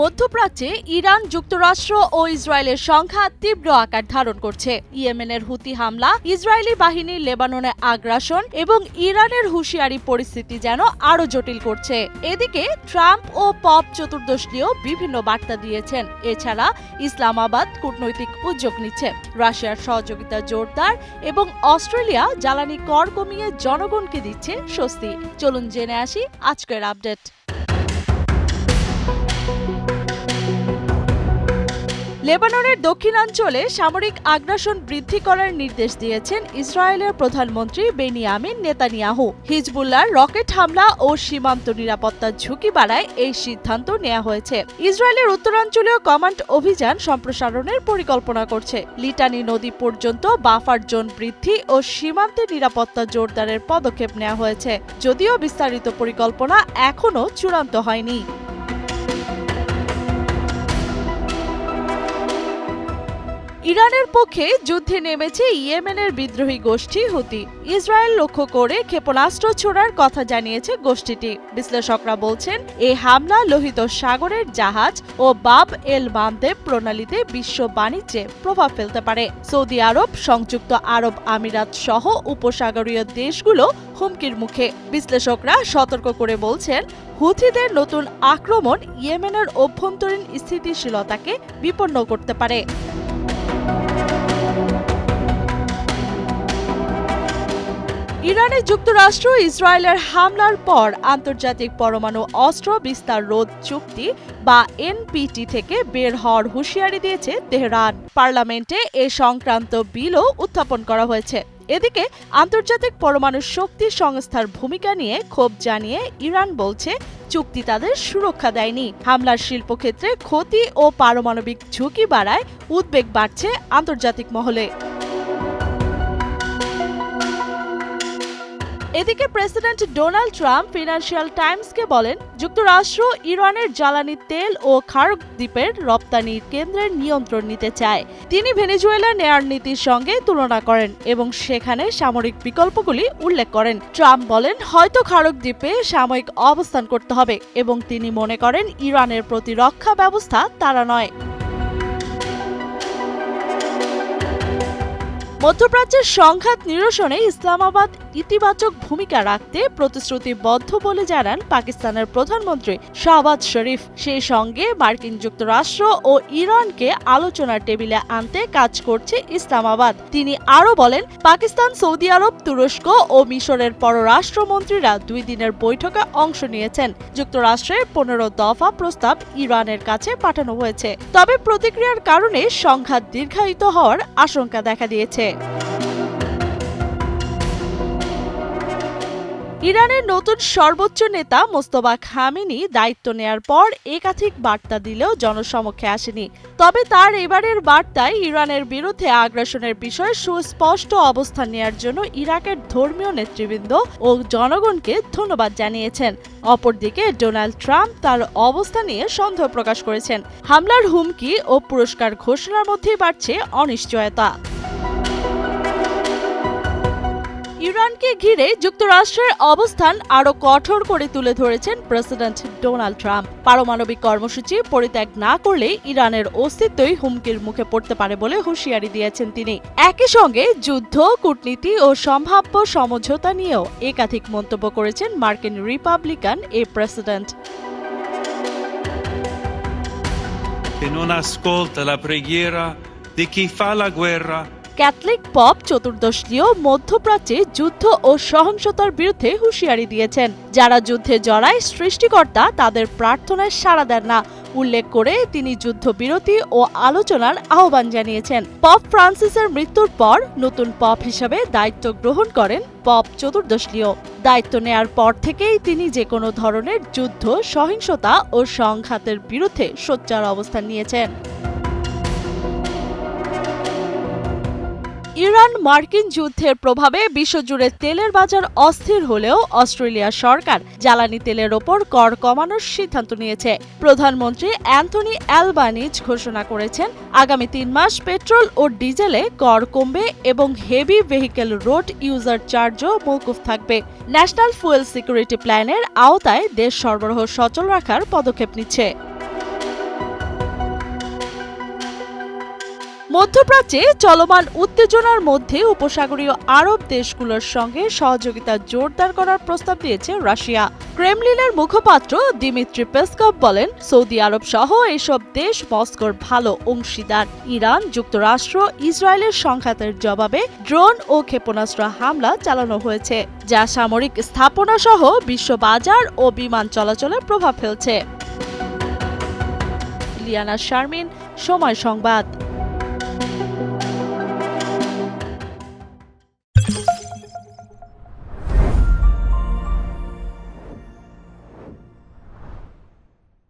মধ্যপ্রাচ্যে ইরান, যুক্তরাষ্ট্র ও ইসরায়েলের সংঘাত তীব্র আকার ধারণ করছে। ইয়েমেনের হুতি হামলা, ইসরায়েলি বাহিনীর লেবাননে আগ্রাসন এবং ইরানের হুঁশিয়ারি পরিস্থিতি যেন আরও জটিল করছে। এদিকে ট্রাম্প ও পপ চতুর্দশ নিয়েও বিভিন্ন বার্তা দিয়েছেন। এছাড়া ইসলামাবাদ কূটনৈতিক উদ্যোগ নিচ্ছে, রাশিয়ার সহযোগিতা জোরদার এবং অস্ট্রেলিয়া জ্বালানি কর কমিয়ে জনগণকে দিচ্ছে স্বস্তি। চলুন জেনে আসি আজকের আপডেট। লেবাননের দক্ষিণাঞ্চলে সামরিক আগ্রাসন বৃদ্ধি করার নির্দেশ দিয়েছেন ইসরায়েলের প্রধানমন্ত্রী বেনিয়ামিন নেতানিয়াহু। হিজবুল্লাহর রকেট হামলা ও সীমান্ত নিরাপত্তার ঝুঁকি বাড়ায় এই সিদ্ধান্ত নেওয়া হয়েছে। ইসরায়েলের উত্তরাঞ্চলীয় কমান্ড অভিযান সম্প্রসারণের পরিকল্পনা করছে। লিটানি নদী পর্যন্ত বাফার জোন বৃদ্ধি ও সীমান্তে নিরাপত্তা জোরদারের পদক্ষেপ নেওয়া হয়েছে, যদিও বিস্তারিত পরিকল্পনা এখনও চূড়ান্ত হয়নি। ইরানের পক্ষে যুদ্ধে নেমেছে ইয়েমেনের বিদ্রোহী গোষ্ঠী হুতি। ইসরায়েল লক্ষ্য করে ক্ষেপণাস্ত্র ছোড়ার কথা জানিয়েছে গোষ্ঠীটি। বিশ্লেষকরা বলছেন, এই হামলা লোহিত সাগরের জাহাজ ও বাব এল মানদেব প্রণালীতে বিশ্ব বাণিজ্যে প্রভাব ফেলতে পারে। সৌদি আরব, সংযুক্ত আরব আমিরাত সহ উপসাগরীয় দেশগুলো হুমকির মুখে। বিশ্লেষকরা সতর্ক করে বলছেন, হুথিদের নতুন আক্রমণ ইয়েমেনের অভ্যন্তরীণ স্থিতিশীলতাকে বিপন্ন করতে পারে। ইরানে যুক্তরাষ্ট্র ইসরায়েলের হামলার পর আন্তর্জাতিক পরমাণু অস্ত্র বিস্তার রোধ চুক্তি বা এনপিটি থেকে বের হওয়ার হুঁশিয়ারি দিয়েছে তেহরান। পার্লামেন্টে এ সংক্রান্ত বিলও উত্থাপন করা হয়েছে। এদিকে আন্তর্জাতিক পরমাণু শক্তি সংস্থার ভূমিকা নিয়ে ক্ষোভ জানিয়ে ইরান বলছে, চুক্তি তাদের সুরক্ষা দেয়নি। হামলার শিল্পক্ষেত্রে ক্ষতি ও পারমাণবিক ঝুঁকি বাড়ায় উদ্বেগ বাড়ছে আন্তর্জাতিক মহলে। এদিকে প্রেসিডেন্ট ডোনাল্ড ট্রাম্প ফিনান্সিয়াল টাইমসকে বলেন, যুক্তরাষ্ট্র ইরানের জ্বালানি তেল ও খার্ক দ্বীপের রপ্তানির কেন্দ্রের নিয়ন্ত্রণ নিতে চায়। তিনি ভেনেজুয়েলা নেয়ার নীতির সঙ্গে তুলনা করেন এবং সেখানে সামরিক বিকল্পগুলি উল্লেখ করেন। ট্রাম্প বলেন, হয়তো খার্ক দ্বীপে সাময়িক অবস্থান করতে হবে এবং তিনি মনে করেন ইরানের প্রতিরক্ষা ব্যবস্থা তারা নয়। মধ্যপ্রাচ্যের সংঘাত নিরসনে ইসলামাবাদ ইতিবাচক ভূমিকা রাখতে প্রতিশ্রুতিবদ্ধ বলে জানান পাকিস্তানের প্রধানমন্ত্রী শাহবাজ শরীফ। সেই সঙ্গে মার্কিন যুক্তরাষ্ট্র ও ইরানকে আলোচনার টেবিলে আনতে কাজ করছে ইসলামাবাদ। তিনি আরও বলেন, পাকিস্তান, সৌদি আরব, তুরস্ক ও মিশরের পররাষ্ট্রমন্ত্রীরা 2 দিনের বৈঠকে অংশ নিয়েছেন। যুক্তরাষ্ট্রের 15 দফা প্রস্তাব ইরানের কাছে পাঠানো হয়েছে, তবে প্রতিক্রিয়ার কারণে সংঘাত দীর্ঘায়িত হওয়ার আশঙ্কা দেখা দিয়েছে। ইরানের নতুন সর্বোচ্চ নেতা মোস্তফা খামেনি দায়িত্ব নেয়ার পর একাধিক বার্তা দিলেও জনসমক্ষে আসেনি। তবে তার এবারের বার্তায় ইরানের বিরুদ্ধে আগ্রাসনের বিষয়ে সুস্পষ্ট অবস্থান নেয়ার জন্য ইরাকের ধর্মীয় নেতৃবৃন্দ ও জনগণকে ধন্যবাদ জানিয়েছেন। অপরদিকে ডোনাল্ড ট্রাম্প তার অবস্থান নিয়ে সন্দেহ প্রকাশ করেছেন। হামলার হুমকি ও পুরস্কার ঘোষণার মধ্যেই বাড়ছে অনিশ্চয়তা। ইরানকে ঘিরে যুক্তরাষ্ট্রের অবস্থান আরও কঠোর করে তুলে ধরেছেন প্রেসিডেন্ট ডোনাল্ড ট্রাম্প। পারমাণবিক কর্মসূচি পরিত্যাগ না করলে ইরানের অস্তিত্বই হুমকির মুখে পড়তে পারে বলে হুঁশিয়ারি দিয়েছেন তিনি। একই সঙ্গে যুদ্ধ, কূটনীতি ও সম্ভাব্য সমঝোতা নিয়েও একাধিক মন্তব্য করেছেন মার্কিন রিপাবলিকান এই প্রেসিডেন্ট। ক্যাথলিক পপ চতুর্দশীয় মধ্যপ্রাচ্যে যুদ্ধ ও সহিংসতার বিরুদ্ধে হুঁশিয়ারি দিয়েছেন। যারা যুদ্ধে জড়ায় সৃষ্টিকর্তা তাদের প্রার্থনায় সাড়া দেন না উল্লেখ করে তিনি যুদ্ধবিরতি ও আলোচনার আহ্বান জানিয়েছেন। পপ ফ্রান্সিসের মৃত্যুর পর নতুন পপ হিসেবে দায়িত্ব গ্রহণ করেন পপ চতুর্দশীয়। দায়িত্ব নেয়ার পর থেকেই তিনি যে কোনো ধরনের যুদ্ধ, সহিংসতা ও সংঘাতের বিরুদ্ধে সোচ্চার অবস্থান নিয়েছেন। ইরান মার্কিন যুদ্ধের প্রভাবে বিশ্বজুড়ে তেলের বাজার অস্থির হলেও অস্ট্রেলিয়া সরকার জ্বালানি তেলের ওপর কর কমানোর সিদ্ধান্ত নিয়েছে। প্রধানমন্ত্রী অ্যান্থনি অ্যালবানিজ ঘোষণা করেছেন, আগামী 3 মাস পেট্রোল ও ডিজেলে কর কমবে এবং হেভি ভেহিকেল রোড ইউজার চার্জও মওকুফ থাকবে। ন্যাশনাল ফুয়েল সিকিউরিটি প্ল্যানের আওতায় দেশ সরবরাহ সচল রাখার পদক্ষেপ নিচ্ছে। মধ্যপ্রাচ্যে চলমান উত্তেজনার মধ্যে উপসাগরীয় আরব দেশগুলোর সঙ্গে সহযোগিতা জোরদার করার প্রস্তাব দিয়েছে রাশিয়া। ক্রেমলিনের মুখপাত্র দিমিত্রি পেসকভ বলেন, সৌদি আরব সহ এসব দেশ মস্কোর ভালো অংশীদার। ইরান, যুক্তরাষ্ট্র, ইসরায়েলের সংঘাতের জবাবে ড্রোন ও ক্ষেপণাস্ত্র হামলা চালানো হয়েছে, যা সামরিক স্থাপনা সহ বিশ্ব বাজার ও বিমান চলাচলে প্রভাব ফেলছে। লিয়ানা শারমিন, সময় সংবাদ।